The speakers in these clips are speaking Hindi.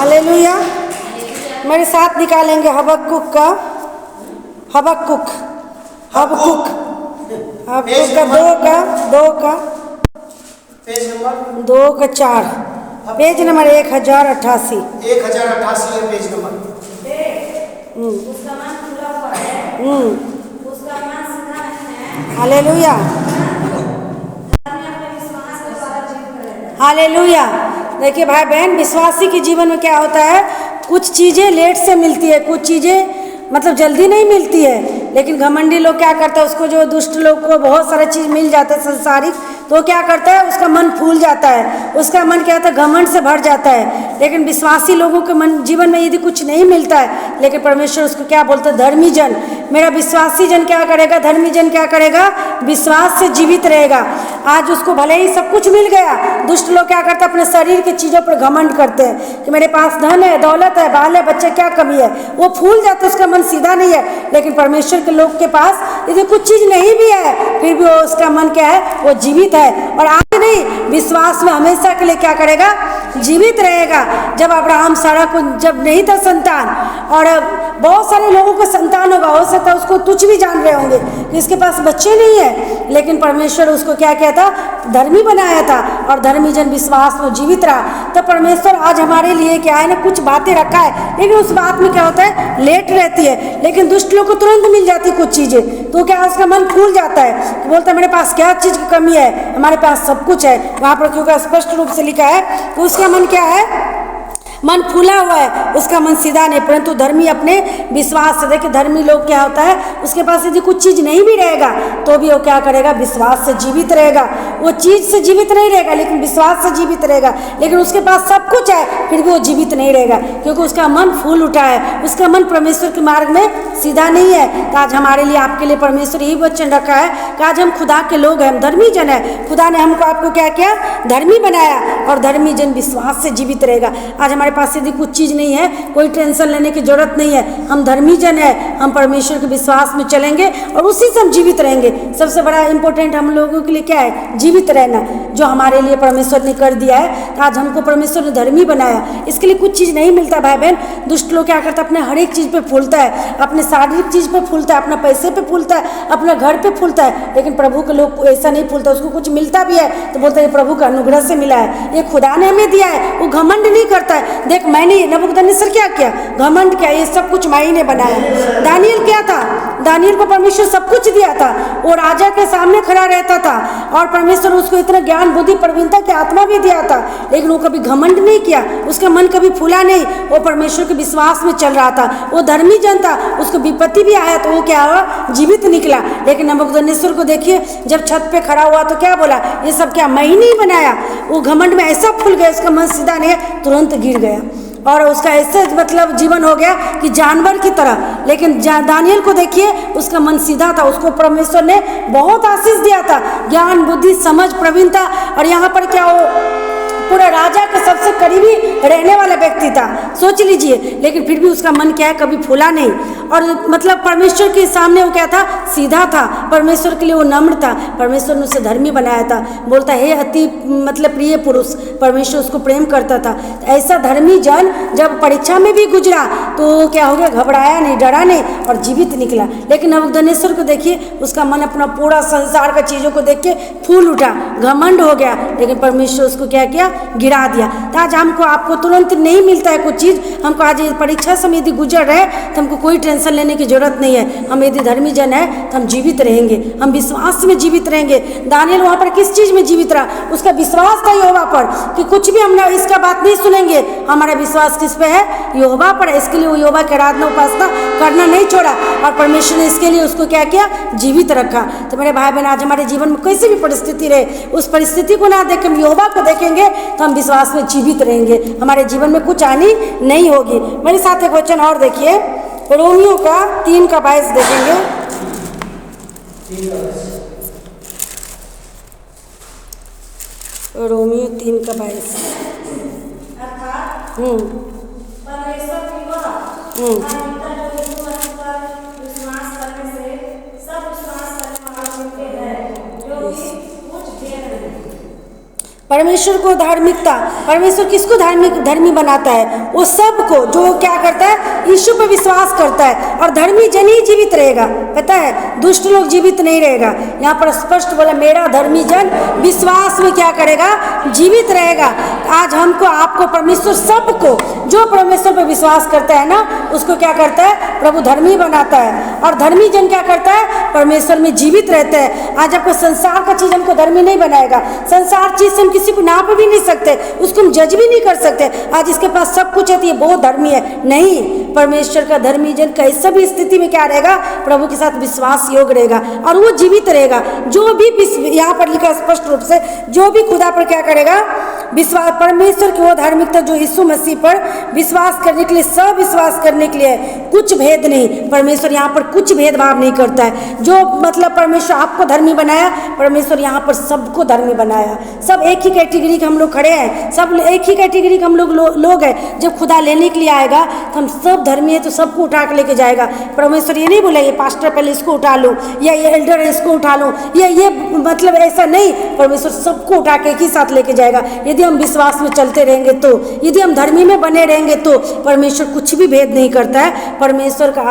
हालेलुया। मेरे साथ निकालेंगे हबक्कुक का, हबक्कुक हबक्कुक हबक्कुक का दो का 4, पेज नंबर 1088। 1088 है पेज नंबर। उसका मन खुला हुआ है, उसका मन सीधा नहीं है। Hallelujah, hallelujah. देखिए भाई बहन, विश्वासी के जीवन में क्या होता है, कुछ चीज़ें लेट से मिलती है, कुछ चीज़ें मतलब जल्दी नहीं मिलती है। लेकिन घमंडी लोग क्या करता है, उसको जो दुष्ट लोग को बहुत सारा चीज़ मिल जाता है संसारिक, तो क्या करता है, उसका मन फूल जाता है, उसका मन क्या होता है, घमंड से भर जाता है। लेकिन विश्वासी लोगों के मन जीवन में यदि कुछ नहीं मिलता है, लेकिन परमेश्वर उसको क्या बोलता है, धर्मी जन। मेरा विश्वासी जन क्या करेगा, धर्मी जन क्या करेगा, विश्वास से जीवित रहेगा। आज उसको भले ही सब कुछ मिल गया, दुष्ट लोग क्या करते हैं, अपने शरीर की चीज़ों पर घमंड करते हैं कि मेरे पास धन है, दौलत है, बाल है, बच्चे, क्या कमी है, वो फूल जाते, उसका मन सीधा नहीं है। लेकिन परमेश्वर के लोग के पास यदि कुछ चीज़ नहीं भी है, फिर भी वो उसका मन क्या है, वो जीवित है, और आज नहीं, विश्वास में हमेशा के लिए क्या करेगा, जीवित रहेगा। जब अब्राहम सारा को जब नहीं था संतान, और बहुत सारे लोगों को संतान होगा, हो सकता है उसको तुच्छ भी जान रहे होंगे कि इसके पास बच्चे नहीं है, लेकिन परमेश्वर उसको क्या कहता, धर्मी बनाया था, और धर्मी जन विश्वास में जीवित रहा। तो परमेश्वर आज हमारे लिए क्या है ना, कुछ बातें रखा है, लेकिन उस बात में क्या होता है, लेट रहती है। लेकिन दुष्ट लोग को तुरंत मिल जाती कुछ चीज़ें, तो क्या उसका मन फूल जाता है कि बोलता है मेरे पास क्या चीज़ की कमी है, हमारे पास सब कुछ है। वहाँ पर क्योंकि स्पष्ट रूप से लिखा है कि उसका मन क्या है, मन फूला हुआ है, उसका मन सीधा नहीं। परंतु धर्मी अपने विश्वास से, देखिए धर्मी लोग क्या होता है, उसके पास यदि कुछ चीज़ नहीं भी रहेगा तो भी वो क्या करेगा, विश्वास से जीवित रहेगा। वो चीज़ से जीवित नहीं रहेगा, लेकिन विश्वास से जीवित रहेगा। लेकिन उसके पास सब कुछ है, फिर भी वो जीवित नहीं रहेगा, क्योंकि उसका मन फूल उठा है, उसका मन परमेश्वर के मार्ग में सीधा नहीं है। तो आज हमारे लिए, आपके लिए परमेश्वर यही वचन रखा है कि आज हम खुदा के लोग हैं, हम धर्मी जन है। खुदा ने हमको आपको क्या किया, धर्मी बनाया, और धर्मी जन विश्वास से जीवित रहेगा। आज हमारे पास यदि कुछ चीज़ नहीं है, कोई टेंशन लेने की जरूरत नहीं है, हम धर्मी जन है, हम परमेश्वर के विश्वास में चलेंगे और उसी से हम जीवित रहेंगे। सबसे बड़ा इंपॉर्टेंट हम लोगों के लिए क्या है, जीवित रहना, जो हमारे लिए परमेश्वर ने कर दिया है। तो आज हमको परमेश्वर ने धर्मी बनाया, इसके लिए कुछ चीज़ नहीं मिलता भाई बहन। दुष्ट लोग क्या करता है, अपने हर एक चीज़ पे फूलता है, अपने शारीरिक चीज़ पे फूलता है, अपना पैसे पे फूलता है, अपना घर पे फूलता है। लेकिन प्रभु के लोग ऐसा नहीं फूलता, उसको कुछ मिलता भी है तो बोलता है प्रभु का अनुग्रह से मिला है, ये खुदा ने हमें दिया है। वो घमंड नहीं करता है, देख मैंने, नबूकदनेस्सर क्या किया, घमंड क्या, ये सब कुछ माई ने बनाया। दानियल क्या था, दानियल को परमेश्वर सब कुछ दिया था, वो राजा के सामने खड़ा रहता था, और परमेश्वर उसको इतना ज्ञान, बुद्धि, प्रवीणता की आत्मा भी दिया था, लेकिन वो कभी घमंड नहीं किया, उसका मन कभी फूला नहीं, वो परमेश्वर के विश्वास में चल रहा था, वो धर्मी जन था। उसको विपत्ति भी आया तो वो क्या हुआ, जीवित निकला। लेकिन नबूकदनेस्सर को देखिए, जब छत पे खड़ा हुआ तो क्या बोला, ये सब क्या मैं ही नहीं बनाया। वो घमंड में ऐसा फूल गया, उसका मन सीधा नहीं है, तुरंत गिर गया, और उसका ऐसे मतलब जीवन हो गया कि जानवर की तरह। लेकिन दानियल को देखिए, उसका मन सीधा था, उसको परमेश्वर ने बहुत आशीष दिया था, ज्ञान, बुद्धि, समझ, प्रवीणता, और यहाँ पर क्या हो, पूरा राजा के सबसे करीबी रहने वाला व्यक्ति था, सोच लीजिए। लेकिन फिर भी उसका मन क्या है, कभी फूला नहीं, और मतलब परमेश्वर के सामने वो क्या था, सीधा था, परमेश्वर के लिए वो नम्र था। परमेश्वर ने उसे धर्मी बनाया था, बोलता है अति मतलब प्रिय पुरुष, परमेश्वर उसको प्रेम करता था। ऐसा धर्मी जन जब परीक्षा में भी गुजरा तो क्या हो गया, घबराया नहीं, डरा नहीं, और जीवित निकला। लेकिन नबूकदनेस्सर को देखिए, उसका मन अपना पूरा संसार का चीज़ों को देख के फूल उठा, घमंड हो गया, लेकिन परमेश्वर उसको क्या किया, गिरा दिया। तो आज हमको, आपको तुरंत नहीं मिलता है कुछ चीज़, हमको आज परीक्षा से यदि गुजर रहे तो हमको कोई टेंशन लेने की जरूरत नहीं है। हम यदि धर्मी जन है तो हम जीवित रहेंगे, हम विश्वास में जीवित रहेंगे। दानियल वहाँ पर किस चीज़ में जीवित रहा, उसका विश्वास था यहोवा पर कि कुछ भी हम इसका बात नहीं सुनेंगे, हमारा विश्वास किस पे है, यहोवा पर। इसके लिए वो यहोवा की आराधना उपासना करना नहीं छोड़ा, और परमेश्वर ने इसके लिए उसको क्या किया, जीवित रखा। तो मेरे भाई बहन, आज हमारे जीवन में कैसी भी परिस्थिति रहे, उस परिस्थिति को ना देख हम यहोवा को देखेंगे तो हम विश्वास में जीवित रहेंगे, हमारे जीवन में कुछ हानि नहीं होगी। मेरे साथ एक वचन और देखिए, रोमियो का 3:22 देखेंगे। रोमियो 3:22। परमेश्वर की वह अनंतता जो यीशु मसीह पर विश्वास करने से सब विश्वास करने वालों के है, जो कि कुछ देर नहीं। परमेश्वर को धार्मिकता, परमेश्वर किसको धर्मी बनाता है? वो सबको जो क्या करता है, यीशु पे विश्वास करता है। और धर्मी जन ही जीवित रहेगा, पता है, दुष्ट लोग जीवित नहीं रहेगा। यहाँ पर स्पष्ट बोला, मेरा धर्मी जन विश्वास में क्या करेगा, जीवित रहेगा। आज हमको, आपको, परमेश्वर सबको जो परमेश्वर पे विश्वास करता है ना, उसको क्या करता है, प्रभु धर्मी बनाता है। और धर्मी जन क्या करता है, परमेश्वर में जीवित रहता है। आज आपको संसार का चीज़ हमको धर्मी नहीं बनाएगा। संसार चीज़ से हम किसी को नाप भी नहीं सकते, उसको हम जज भी नहीं कर सकते। आज इसके पास सब कुछ है तो ये बहुत धर्मी है, नहीं। परमेश्वर का धर्मी जन कैसे भी स्थिति में क्या रहेगा, प्रभु के साथ विश्वास योग रहेगा और वो जीवित रहेगा। जो भी यहाँ पर लिखा स्पष्ट रूप से, जो भी खुदा पर क्या करेगा, विश्वास, परमेश्वर की वो धार्मिकता जो यीशु मसीह पर विश्वास करने के लिए, सब विश्वास करने के लिए, कुछ भेद नहीं। परमेश्वर यहाँ पर कुछ भेदभाव नहीं करता है। जो मतलब परमेश्वर आपको धर्मी बनाया, परमेश्वर यहाँ पर सबको धर्मी बनाया। सब एक ही कैटेगरी के हम लोग खड़े हैं, सब एक ही कैटेगरी के हम लोग हैं। जब खुदा लेने के लिए आएगा तो हम सब धर्मी है, तो सबको उठा के लेके जाएगा। परमेश्वर ये नहीं बोला ये पास्टर पहले इसको उठा लो, या ये एल्डर है इसको उठा लो, या ये मतलब ऐसा नहीं। परमेश्वर सबको उठा के एक ही साथ लेके जाएगा। यदि हम विश्वास में चलते रहेंगे तो, यदि हम धर्मी में बने रहेंगे तो परमेश्वर कुछ भी भेद नहीं करता है। परमेश्वर का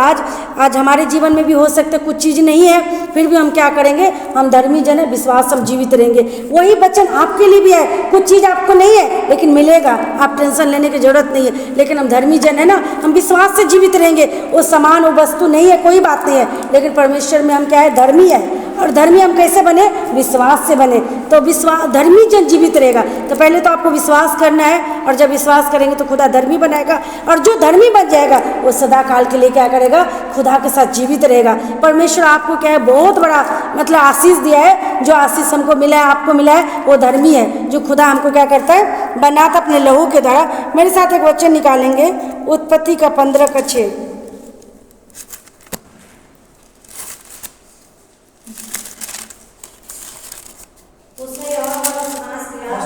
आज हमारे जीवन में भी हो सकता है कुछ चीज़ नहीं है, फिर भी हम क्या करेंगे, हम धर्मी जन है, विश्वास हम जीवित रहेंगे। वही वचन आपके लिए भी है। कुछ चीज़ आपको नहीं है लेकिन मिलेगा, आप टेंशन लेने की जरूरत नहीं है। लेकिन हम धर्मी जन है ना, हम विश्वास से जीवित रहेंगे। वो सामान, वो वस्तु नहीं है, कोई बात नहीं है, लेकिन परमेश्वर में हम क्या है, धर्मी है। और धर्मी हम कैसे बने, विश्वास से बने। तो विश्वास, धर्मी जन जीवित रहेगा। तो पहले तो आपको विश्वास करना है, और जब विश्वास करेंगे तो खुदा धर्मी बनाएगा। और जो धर्मी बन जाएगा वो सदा काल के लिए क्या करेगा, खुदा के साथ जीवित रहेगा। परमेश्वर आपको क्या है, बहुत बड़ा मतलब आशीष दिया है। जो आशीष हमको मिला है, आपको मिला है, वो धर्मी है, जो खुदा हमको क्या करता है, बनाता अपने लहू के द्वारा। मेरे साथ एक वचन निकालेंगे, उत्पत्ति का 15:6। उसने यहोवा का श्वास लिया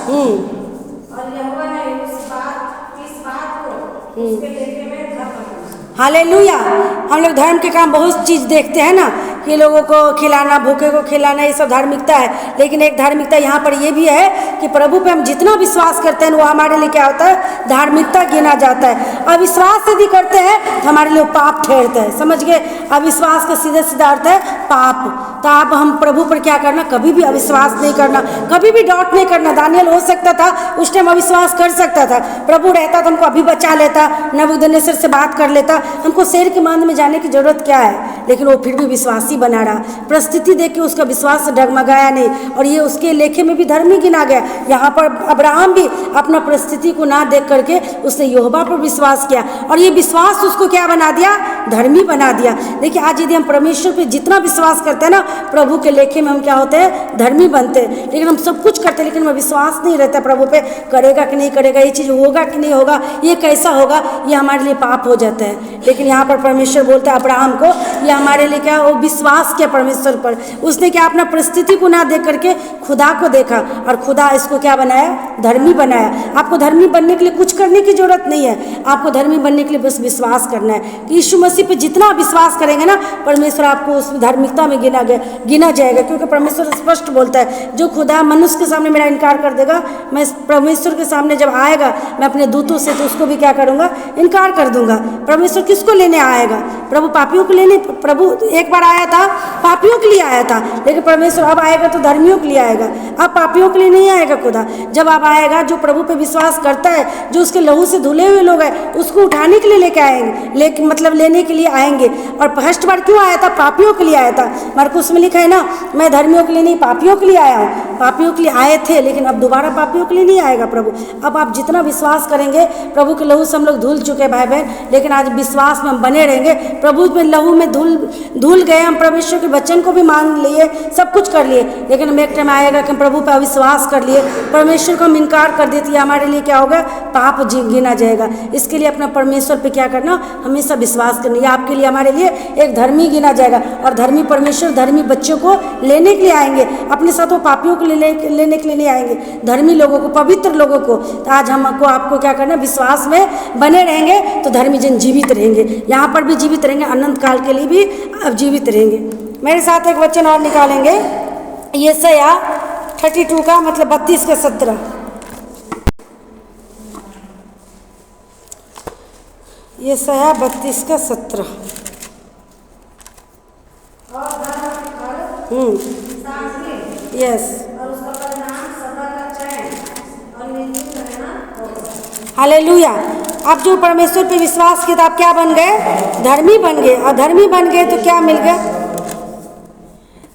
और यहोवा ने इस बात को उसके लेखे में धर्म बना। हालेलुया। हम लोग धर्म के काम बहुत चीज़ देखते हैं ना, कि लोगों को खिलाना, भूखे को खिलाना, ये सब धार्मिकता है। लेकिन एक धार्मिकता यहाँ पर ये भी है कि प्रभु पे हम जितना विश्वास करते हैं वो हमारे लिए क्या होता है, धार्मिकता गिना जाता है। अविश्वास यदि करते हैं तो हमारे लिए पाप ठहरता है। समझ गए, अविश्वास का सीधा सीधा अर्थ है पाप। तो आप हम प्रभु पर क्या करना, कभी भी अविश्वास नहीं करना, कभी भी डाउट नहीं करना। दानियल हो सकता था उस टाइम अविश्वास कर सकता था, प्रभु रहता तो हमको अभी बचा लेता, नबूकदनेस्सर से बात कर लेता, हमको शेर के मांद में जाने की जरूरत क्या है। लेकिन वो फिर भी विश्वासी बना रहा। परिस्थिति देख के उसका विश्वास डगमगाया नहीं, और ये उसके लेखे में भी धर्मी गिना गया। यहाँ पर अब्राहम भी अपना परिस्थिति को ना देख करके उसने यहोवा पर विश्वास किया, और ये विश्वास उसको क्या बना दिया, धर्मी बना दिया। देखिए, आज यदि हम परमेश्वर पे जितना विश्वास करते हैं ना, प्रभु के लेखे में हम क्या होते हैं, धर्मी बनते हैं। लेकिन हम सब कुछ करते हैं, लेकिन हमें विश्वास नहीं रहता प्रभु पे, करेगा कि नहीं करेगा, ये चीज़ होगा कि नहीं होगा, ये कैसा होगा, ये हमारे लिए पाप हो जाता है। लेकिन यहाँ पर परमेश्वर बोलता है अब्राहम को, ये हमारे लिए क्या, वो विश्वास किया परमेश्वर पर। उसने क्या, अपना परिस्थिति को ना देख करके खुदा को देखा, और खुदा इसको क्या बनाया, धर्मी बनाया। आपको धर्मी बनने के लिए कुछ करने की जरूरत नहीं है, आपको धर्मी बनने के लिए बस विश्वास करना है। कि यीशु मसीह पे जितना विश्वास करेंगे ना, परमेश्वर आपको उस धार्मिकता में गिना जाएगा। क्योंकि परमेश्वर स्पष्ट बोलता है, जो खुदा मनुष्य के सामने मेरा इनकार कर देगा, मैं परमेश्वर के सामने जब आएगा मैं अपने दूतों से तो उसको भी क्या करूँगा, इनकार कर दूंगा। परमेश्वर किसको लेने आएगा, प्रभु पापियों को लेने। प्रभु एक बार आया था, पापियों के लिए आया था, लेकिन परमेश्वर अब आएगा तो धर्मियों के लिए आएगा। अब पापियों के लिए नहीं आएगा खुदा। जब अब आएगा, जो प्रभु पे विश्वास करता है, जो उसके लहू से धुले हुए लोग हैं, उसको उठाने के लिए लेके आएंगे, मतलब लेने के लिए आएंगे। और फर्स्ट बार क्यों आया था, पापियों के लिए आया था। मरकुस में लिखा है ना, मैं धर्मियों के लिए नहीं, पापियों के लिए आया हूँ। पापियों के लिए आए थे, लेकिन अब दोबारा पापियों के लिए नहीं आएगा प्रभु। अब आप जितना विश्वास करेंगे, प्रभु के लहू से हम लोग धुल चुके भाई बहन, लेकिन आज विश्वास में हम बने रहेंगे। प्रभु में लहू में धुल गए, हम परमेश्वर के वचन को भी मान लिए, सब कुछ कर लिए, लेकिन हम एक टाइम आएगा कि हम प्रभु पर अविश्वास कर लिए, परमेश्वर को हम इनकार कर देते, हमारे लिए क्या होगा, पाप गिना जाएगा। इसके लिए अपना परमेश्वर पे क्या करना, हमेशा विश्वास करना। यह आपके लिए, हमारे लिए एक धर्मी गिना जाएगा। और धर्मी परमेश्वर धर्मी बच्चों को लेने के लिए आएंगे, अपने साथ वो पापियों को लेने के लिए नहीं आएंगे, धर्मी लोगों को, पवित्र लोगों को। तो आज हमको आपको क्या करना, विश्वास में बने रहेंगे तो धर्मी जन जीवित रहेंगे, यहाँ पर भी जीवित रहेंगे, अनंत काल के लिए भी अब जीवित रहेंगे। मेरे साथ एक वचन और निकालेंगे, यशायाह 32 का मतलब 32 का 17। यशायाह 32 का 17। और धर्म के फल शांति यस। और उसका परिणाम सदा का चैन और निर्भीक रहना होगा। हालेलुया। आप जो परमेश्वर पे विश्वास किया, आप क्या बन गए? धर्मी बन गए। और धर्मी बन गए तो क्या मिल गया?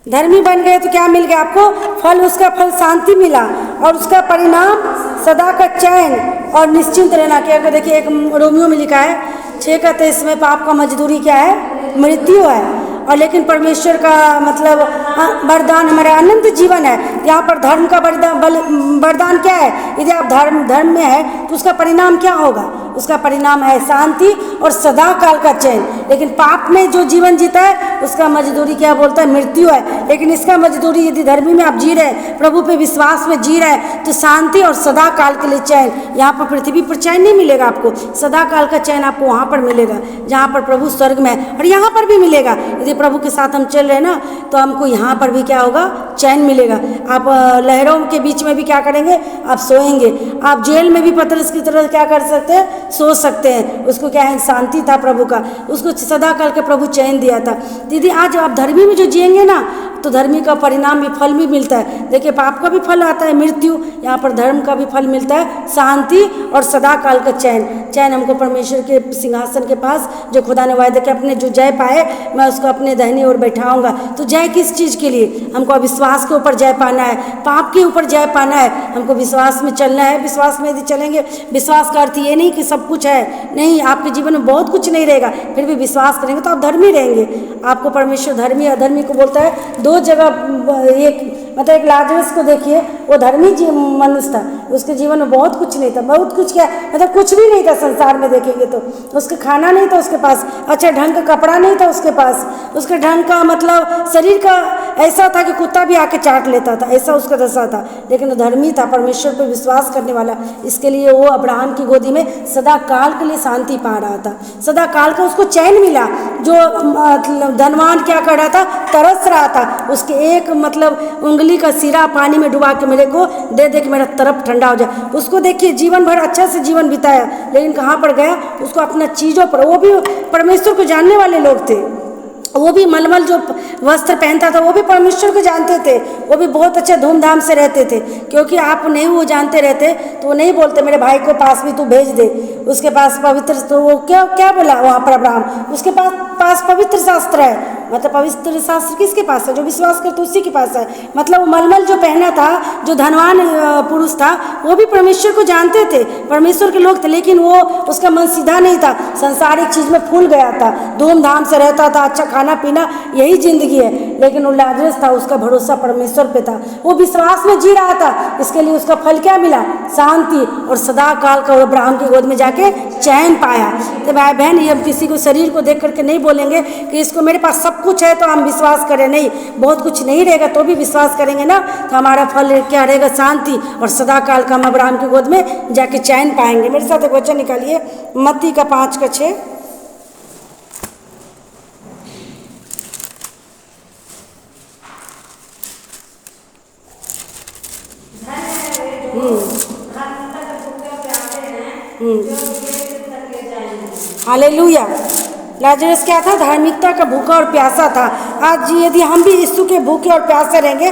धर्मी बन गए तो क्या मिल गया आपको? फल, उसका फल शांति मिला और उसका परिणाम सदा का चैन और निश्चिंत रहना। क्या देखिए, एक रोमियो में लिखा है 6:23 में, पाप का मजदूरी क्या है? मृत्यु है। और लेकिन परमेश्वर का मतलब वरदान हमारा अनंत जीवन है। यहाँ पर धर्म का वरदान क्या है? यदि आप धर्म में है तो उसका परिणाम क्या होगा? उसका परिणाम है शांति और सदा काल का चैन। लेकिन पाप में जो जीवन जीता है उसका मजदूरी क्या बोलता है? मृत्यु है। लेकिन इसका मजदूरी, यदि धर्मी में आप जी रहे हैं, प्रभु पे विश्वास में जी रहे हैं, तो शांति और सदा काल के लिए चैन। यहाँ पर पृथ्वी पर चैन नहीं मिलेगा आपको, सदा काल का चैन आपको वहाँ पर मिलेगा जहाँ पर प्रभु स्वर्ग में है। और यहाँ पर भी मिलेगा। यदि प्रभु के साथ हम चल रहे हैं ना, तो हमको यहाँ पर भी क्या होगा? चैन मिलेगा। आप लहरों के बीच में भी क्या करेंगे? आप सोएंगे। आप जेल में भी पतरस की तरह क्या कर सकते हैं? सो सकते हैं। उसको क्या है? शांति था प्रभु का, उसको सदा काल के प्रभु चैन दिया था। दीदी, आज आप धर्मी में जो जिएंगे ना, तो धर्मी का परिणाम भी, फल भी मिलता है। देखिए, पाप का भी फल आता है मृत्यु, यहाँ पर धर्म का भी फल मिलता है शांति और सदा काल का चैन। चैन हमको परमेश्वर के सिंहासन के पास, जो खुदा ने वायदा किया, अपने जो जय पाए मैं उसको अपने दाहिनी ओर बैठाऊंगा। तो जय किस चीज़ के लिए? हमको विश्वास के ऊपर जय पाना है, पाप के ऊपर जय पाना है। हमको विश्वास में चलना है। विश्वास में यदि चलेंगे, विश्वास का अर्थ ये नहीं कि सब कुछ है, नहीं, आपके जीवन में बहुत कुछ नहीं रहेगा, फिर भी विश्वास करेंगे तो आप धर्मी रहेंगे। आपको परमेश्वर धर्मी अधर्मी को बोलता है दो जगह। एक मतलब एक लाजरस को देखिए, वो धर्मी मनुष्य था, उसके जीवन में बहुत कुछ नहीं था। बहुत कुछ क्या मतलब कुछ भी नहीं था संसार में देखेंगे तो। उसके खाना नहीं था उसके पास, अच्छा ढंग का कपड़ा नहीं था उसके पास, उसके ढंग का मतलब शरीर का ऐसा था कि कुत्ता भी आके चाट लेता था, ऐसा उसका दशा था। लेकिन वो धर्मी था, परमेश्वर पर विश्वास करने वाला। इसके लिए वो अब्राहम की गोदी में सदा काल के लिए शांति पा रहा था, सदा काल का उसको चैन मिला। जो धनवान क्या कर रहा था? तरस रहा था। उसके एक मतलब उंगली का सिरा पानी में डुबा के मेरे को दे दे कि मेरा तरफ ठंडा हो जाए। उसको देखिए, जीवन भर अच्छा से जीवन बिताया, लेकिन कहाँ पर गया? उसको अपना चीज़ों पर, वो भी परमेश्वर को जानने वाले लोग थे, वो भी मलमल जो वस्त्र पहनता था वो भी परमेश्वर को जानते थे, वो भी बहुत अच्छे धूमधाम से रहते थे। क्योंकि आप नहीं वो जानते रहते तो वो नहीं बोलते मेरे भाई को पास भी तू भेज दे, उसके पास पवित्र, तो वो क्या बोला वहाँ पर अब्राहम? उसके पास पवित्र शास्त्र है। मतलब पवित्र शास्त्र किसके पास है? जो विश्वास करते उसी के पास है। मतलब वो मलमल जो पहना था, जो धनवान पुरुष था, वो भी परमेश्वर को जानते थे, परमेश्वर के लोग थे, लेकिन वो उसका मन सीधा नहीं था, संसारिक चीज़ में फूल गया था, धूमधाम से रहता था, अच्छा खाना पीना, यही जिंदगी है। लेकिन वो लाजरस था, उसका भरोसा परमेश्वर पे था, वो विश्वास में जी रहा था। इसके लिए उसका फल क्या मिला? शांति और सदा काल का। वो अब्राहम की गोद में जाके चैन पाया। तो भाई बहन, ये हम किसी को शरीर को देख करके नहीं बोलेंगे कि इसको मेरे पास सब कुछ है तो हम विश्वास करें। नहीं, बहुत कुछ नहीं रहेगा तो भी विश्वास करेंगे ना, तो हमारा फल क्या रहेगा? शांति और सदा काल का। हम अब्राहम की गोद में जाके चैन पाएंगे। मेरे साथ एक वचन निकालिए, मत्ती का 5:6। हालेलुया। लाजरस क्या था? धार्मिकता का भूखा और प्यासा था। आज यदि हम भी यीशु के भूखे और प्यासे रहेंगे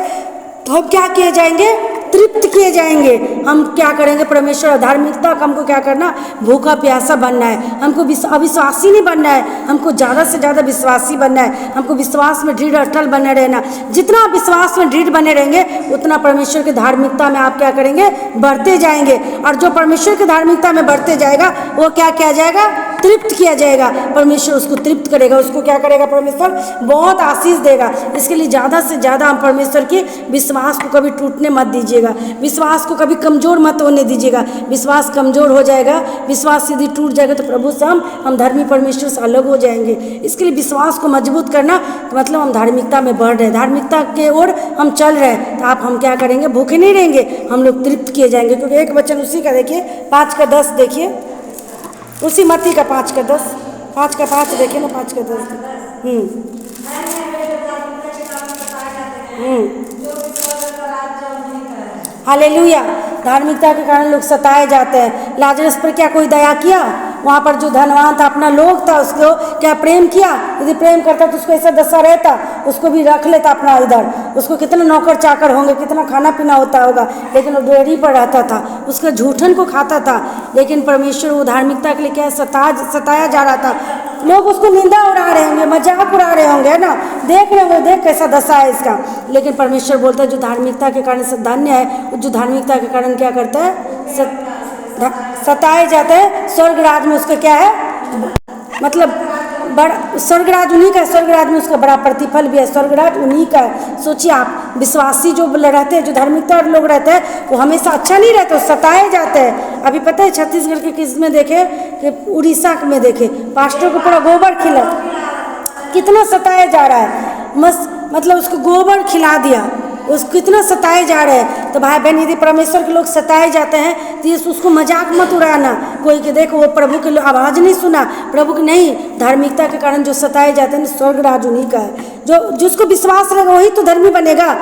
तो हम क्या किए जाएंगे? तृप्त किए जाएंगे। हम क्या करेंगे? परमेश्वर धार्मिकता का हमको क्या करना? भूखा प्यासा बनना है। हमको अविश्वासी नहीं बनना है, हमको ज़्यादा से ज़्यादा विश्वासी बनना है। हमको विश्वास में दृढ़ अटल बने रहना। जितना आप विश्वास में दृढ़ बने रहेंगे उतना परमेश्वर की धार्मिकता में आप क्या करेंगे? बढ़ते जाएंगे। और जो परमेश्वर की धार्मिकता में बढ़ते जाएगा वो क्या किया जाएगा? तृप्त किया जाएगा। परमेश्वर उसको तृप्त करेगा, उसको क्या करेगा? परमेश्वर बहुत आशीष देगा। इसके लिए ज़्यादा से ज़्यादा हम परमेश्वर के विश्वास को कभी टूटने मत दीजिएगा, विश्वास को कभी कमज़ोर मत होने दीजिएगा। विश्वास कमज़ोर हो जाएगा, विश्वास यदि टूट जाएगा तो प्रभु से हम धर्मी परमेश्वर से अलग हो जाएंगे। इसके लिए विश्वास को मजबूत करना तो मतलब हम धार्मिकता में बढ़ रहे हैं, धार्मिकता के ओर हम चल रहे हैं। तो आप हम क्या करेंगे? भूखे नहीं रहेंगे, हम लोग तृप्त किए जाएंगे। क्योंकि एक वचन उसी का देखिए, 5:10 देखिए, उसी मत्ती का 5:10, 5:5 देखिए ना, 5:10। हालेलुया। धार्मिकता के कारण लोग सताए जाते हैं। लाजरस पर क्या कोई दया किया? वहाँ पर जो धनवान था, अपना लोग था, उसको क्या प्रेम किया? यदि प्रेम करता तो उसको ऐसा दशा रहता, उसको भी रख लेता अपना इधर। उसको कितना नौकर चाकर होंगे, कितना खाना पीना होता होगा, लेकिन वो डेयरी पर रहता था, उसका झूठन को खाता था। लेकिन परमेश्वर वो धार्मिकता के लिए क्या सताया जा रहा था। लोग उसको निंदा उड़ा रहे होंगे, मजाक उड़ा रहे होंगे, है ना, देख रहे होंगे, देख कैसा दशा है इसका। लेकिन परमेश्वर बोलता है जो धार्मिकता के कारण धन्य है, जो धार्मिकता के कारण क्या करता है, सताए जाते हैं। स्वर्ग राज में उसका क्या है, मतलब बड़ा स्वर्ग राज उन्हीं का है, स्वर्ग राज में उसका बड़ा प्रतिफल भी है, स्वर्ग राज उन्हीं का है। सोचिए आप, विश्वासी जो रहते हैं, जो धार्मिकता लोग रहते हैं, वो हमेशा अच्छा नहीं रहते, सताए जाते हैं। अभी पता है छत्तीसगढ़ के किस में देखे कि उड़ीसा में देखे, पास्टर को पूरा गोबर खिला, कितना सताया जा रहा है, मतलब उसको गोबर खिला दिया, उसको कितना सताए जा रहे हैं। तो भाई बहन, यदि परमेश्वर के लोग सताए जाते हैं तो ये उसको मजाक मत उड़ाना। कोई कि देखो वो प्रभु के आवाज़ नहीं सुना, प्रभु की नहीं, धार्मिकता के कारण जो सताए जाते हैं, स्वर्ग राज उन्हीं का है। जो जिसको विश्वास रहेगा वही तो धर्मी बनेगा,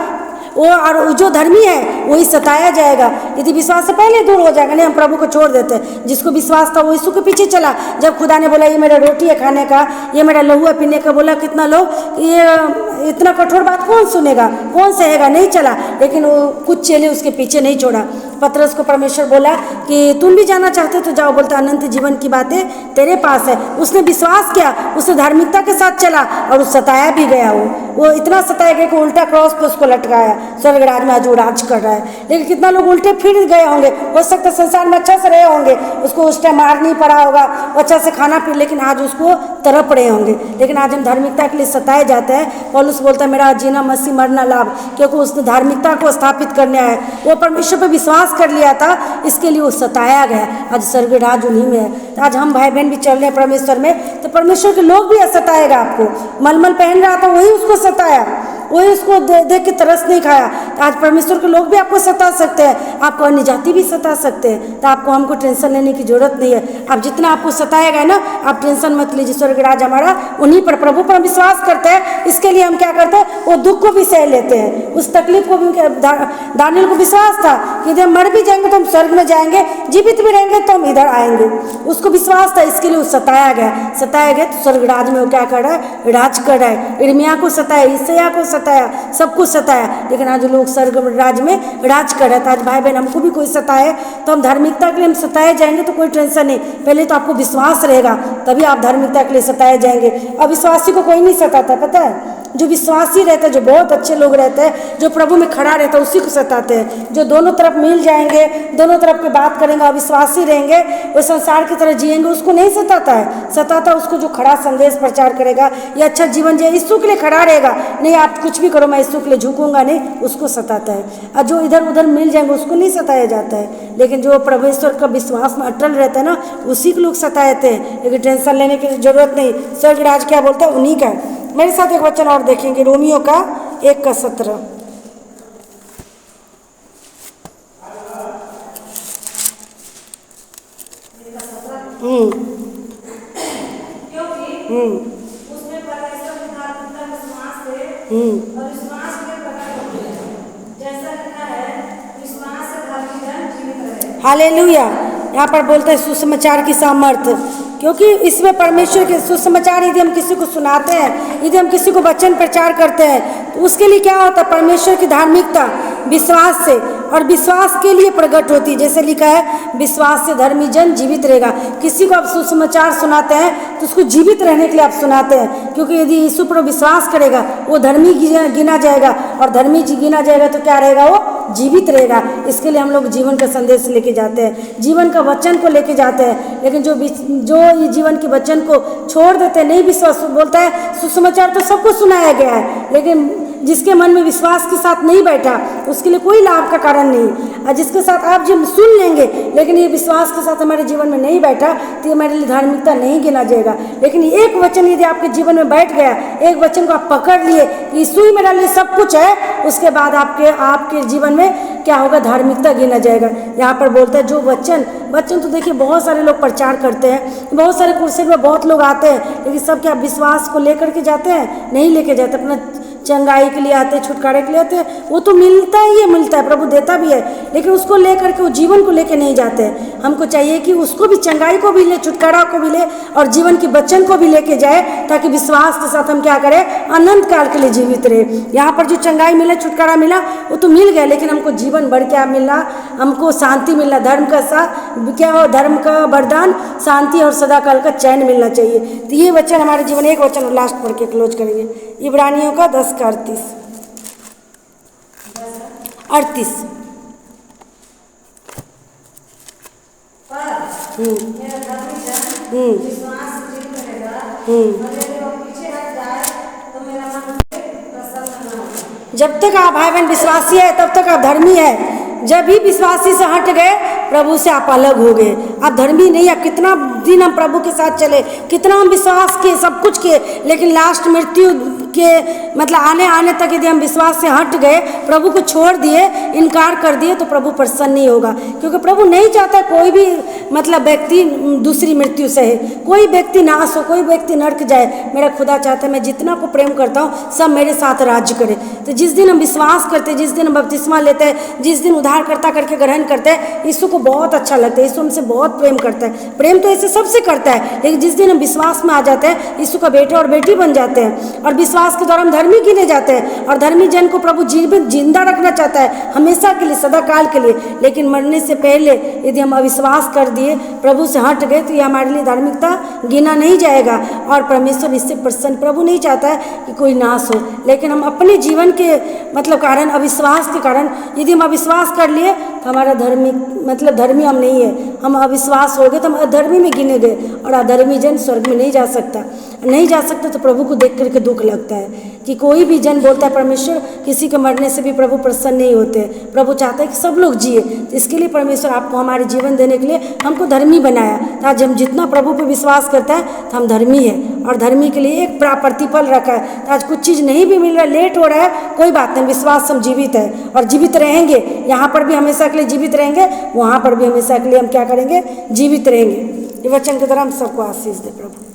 वो और जो धर्मी है वही सताया जाएगा। यदि विश्वास से पहले दूर हो जाएगा, नहीं हम प्रभु को छोड़ देते हैं। जिसको विश्वास था वो यीशु के पीछे चला। जब खुदा ने बोला ये मेरा रोटी है खाने का, ये मेरा लहू है पीने का, बोला कितना लोग ये इतना कठोर बात कौन सुनेगा, कौन सहेगा, नहीं चला। लेकिन वो कुछ चेले उसके पीछे नहीं छोड़ा। पतरस को परमेश्वर बोला कि तुम भी जाना चाहते तो जाओ, बोलता अनंत जीवन की बातें तेरे पास है। उसने विश्वास किया, उसने धार्मिकता के साथ चला और उस सताया भी गया। वो इतना सताया गया कि उल्टा क्रॉस पे उसको लटकाया। स्वर्ग राज में आज वो राज कर रहा है। लेकिन कितना लोग उल्टे फिर गए होंगे, हो सकता है संसार में अच्छा से रहे होंगे, उसको उस टाइम मार नहीं पड़ा होगा, अच्छा से खाना पी, लेकिन आज उसको तड़प रहे होंगे। लेकिन आज हम धार्मिकता के लिए सताए जाते हैं। पौलुस बोलता है मेरा जीना मसीह मरना लाभ, क्योंकि उसने धार्मिकता को स्थापित करने आया, वो परमेश्वर पर विश्वास कर लिया था, इसके लिए वो सताया गया। आज स्वर्ग राज उन्हीं में है। तो आज हम भाई बहन भी चल रहे हैं परमेश्वर में, तो परमेश्वर के लोग भी सताएगा आपको। मलमल पहन रहा था वही उसको सताया, वही उसको देख के तरस नहीं खाया। तो आज परमेश्वर के लोग भी आपको सता सकते हैं, आपको अन्य जाति भी सता सकते हैं। तो आपको हमको टेंशन लेने की जरूरत नहीं है। आप जितना आपको सताएगा ना, आप टेंशन मत लीजिए। स्वर्ग राज हमारा उन्हीं पर, प्रभु पर विश्वास करते हैं, इसके लिए हम क्या करते हैं, वो दुख को भी सह लेते हैं, उस तकलीफ को भी। दानियल को विश्वास था कि यदि हम मर भी जाएंगे तो हम स्वर्ग में जाएंगे, जीवित भी रहेंगे तो हम इधर आएंगे, उसको विश्वास था, इसके लिए वो सताया गया। तो स्वर्ग राज में वो क्या कर रहा है, राज कर रहा है। इर्मिया को सताया, ईसाया को सताया, सबको सताया। लेकिन आज लोग स्वर्ग राज में राज कर रहे थे। आज भाई बहन हमको भी कोई सताए तो हम धार्मिकता के लिए हम सताए जाएंगे तो कोई टेंशन नहीं। पहले तो आपको विश्वास रहेगा, तभी आप धार्मिकता के लिए सताए जाएंगे। अविश्वासी को कोई नहीं सताता, पता है। जो विश्वासी रहते हैं, जो बहुत अच्छे लोग रहते हैं, जो प्रभु में खड़ा रहता है, उसी को सताते हैं। जो दोनों तरफ मिल जाएंगे, दोनों तरफ की बात करेंगे, अविश्वासी रहेंगे, वो संसार की तरह जिएंगे, उसको नहीं सताता है। सताता उसको जो खड़ा संदेश प्रचार करेगा, या अच्छा जीवन जिए, यीशु के लिए खड़ा रहेगा, नहीं आप कुछ भी करो मैं यीशु के लिए झुकूंगा नहीं, उसको सताता है। और जो इधर उधर मिल जाएंगे उसको नहीं सताया जाता है। लेकिन जो परमेश्वर का विश्वास में अटल रहता है ना, उसी के लोग सताते हैं। लेकिन टेंशन लेने की जरूरत नहीं। स्वर्ग राज क्या बोलता है, उन्हीं का। मेरे साथ एक वचन और देखेंगे, रोमियो का 1:17। उसमें परमेश्वर की धार्मिकता विश्वास से और विश्वास के प्रकट होती है। जैसा लिखा है, विश्वास से धर्मी जन जीवित रहे। हालेलुया। यहाँ पर बोलते हैं सुसमाचार की सामर्थ्य, क्योंकि इसमें परमेश्वर के सुसमाचार यदि हम किसी को सुनाते हैं, यदि हम किसी को वचन प्रचार करते हैं, तो उसके लिए क्या होता है, परमेश्वर की धार्मिकता विश्वास से, और विश्वास के लिए प्रकट होती है। जैसे लिखा है विश्वास से धर्मी जन जीवित रहेगा। किसी को आप सुसमाचार सुनाते हैं तो उसको जीवित रहने के लिए आप सुनाते हैं, क्योंकि यदि यीशु पर विश्वास करेगा वो धर्मी गिना जाएगा, और धर्मी गिना जाएगा तो क्या रहेगा, वो जीवित रहेगा। इसके लिए हम लोग जीवन का संदेश लेके जाते हैं, जीवन का वचन को लेके जाते हैं। लेकिन जो ये जीवन के वचन को छोड़ देते हैं, नहीं विश्वास, बोलता है सुसमाचार तो सबको सुनाया गया है, लेकिन जिसके मन में विश्वास के साथ नहीं बैठा उसके लिए कोई लाभ का कारण नहीं। और जिसके साथ आप जब सुन लेंगे लेकिन ये विश्वास के साथ हमारे जीवन में नहीं बैठा तो ये हमारे लिए धार्मिकता नहीं गिना जाएगा। लेकिन एक वचन यदि आपके जीवन में बैठ गया, एक वचन को आप पकड़ लिए कि यीशु ही मेरे लिए सब कुछ है, उसके बाद आपके जीवन में क्या होगा, धार्मिकता गिना जाएगा। यहाँ पर बोलता है जो वचन तो देखिए बहुत सारे लोग प्रचार करते हैं, बहुत सारे कुर्सी में बहुत लोग आते हैं, लेकिन सब क्या विश्वास को लेकर के जाते हैं, नहीं लेके जाते। अपना चंगाई के लिए आते हैं, छुटकारे के लिए आते हैं, वो तो मिलता ही है, मिलता है, प्रभु देता भी है, लेकिन उसको लेकर के वो जीवन को लेकर नहीं जाते हैं। हमको चाहिए कि उसको भी, चंगाई को भी ले, छुटकारा को भी ले और जीवन के वचन को भी लेके जाए, ताकि विश्वास के साथ हम क्या करें, अनंत काल के लिए जीवित रहे। यहाँ पर जो चंगाई मिला, छुटकारा मिला, वो तो मिल गया, लेकिन हमको जीवन बढ़ क्या मिलना, हमको शांति मिलना, धर्म का क्या हो, धर्म का वरदान, शांति और सदाकाल का चैन मिलना चाहिए। तो ये वचन हमारे जीवन, एक वचन लास्ट पढ़ के क्लोज करेंगे, इब्रानियों का 10 का 38। मेरा धर्मी जन विश्वास से जीवित रहेगा, और यदि वो पीछे हट जाए तो मेरा मन उसे प्रसन्न न होगा। जब तक आप भाई बहन विश्वासी है तब तक आप धर्मी है। जब भी विश्वासी से हट गए, प्रभु से आप अलग हो गए, आप धर्मी नहीं। आप कितना दिन हम प्रभु के साथ चले, कितना हम विश्वास किए, सब कुछ किए, लेकिन लास्ट मृत्यु के मतलब आने तक यदि हम विश्वास से हट गए, प्रभु को छोड़ दिए, इनकार कर दिए, तो प्रभु प्रसन्न नहीं होगा। क्योंकि प्रभु नहीं चाहता कोई भी मतलब व्यक्ति दूसरी मृत्यु सहे, कोई व्यक्ति नाश हो, कोई व्यक्ति नरक जाए। मेरा खुदा चाहता है मैं जितना को प्रेम करता हूँ सब मेरे साथ राज्य करे। तो जिस दिन हम विश्वास करते हैं, जिस दिन हम बपतिस्मा लेते हैं, जिस दिन उद्धारकर्ता करके ग्रहण करते हैं, यीशु को बहुत अच्छा लगता है, यीशु हमसे बहुत प्रेम करता है। प्रेम तो ऐसे सबसे करता है, लेकिन जिस दिन हम विश्वास में आ जाते हैं, यीशु का बेटे और बेटी बन जाते हैं, और विश्वास के द्वारा हम धर्मी गिने जाते हैं, और धर्मी जन को प्रभु जीवित जिंदा रखना चाहता है, हमेशा के लिए, सदा काल के लिए। लेकिन मरने से पहले यदि हम अविश्वास कर दिए, प्रभु से हट गए, तो ये हमारे लिए धार्मिकता गिना नहीं जाएगा, और परमेश्वर इससे प्रसन्न, प्रभु नहीं चाहता है कि कोई नाश हो। लेकिन हम अपने जीवन के मतलब कारण, अविश्वास के कारण यदि हम अविश्वास कर लिए, तो हमारा धर्मी मतलब धर्मी हम नहीं है। हम अविश्वास हो गए तो हम अधर्मी में गिने गए, और अधर्मी जन स्वर्ग में नहीं जा सकता, नहीं जा सकता। तो प्रभु को देख करके दुख लगता है कि कोई भी जन बोलता है परमेश्वर किसी के मरने से भी प्रभु प्रसन्न नहीं होते। प्रभु चाहता है कि सब लोग जिए। इसके लिए परमेश्वर आपको हमारे जीवन देने के लिए हमको धर्मी बनाया, तो आज हम जितना प्रभु पे विश्वास करता है तो हम धर्मी है, और धर्मी के लिए एक प्रतिफल रखा है। तो आज कुछ चीज़ नहीं भी मिल रहा है, लेट हो रहा है, कोई बात नहीं, विश्वास हम जीवित है और जीवित रहेंगे। यहाँ पर भी हमेशा के लिए जीवित रहेंगे, वहाँ पर भी हमेशा के लिए हम क्या करेंगे, जीवित रहेंगे। ये वचन के द्वारा हम सबको आशीष दे प्रभु।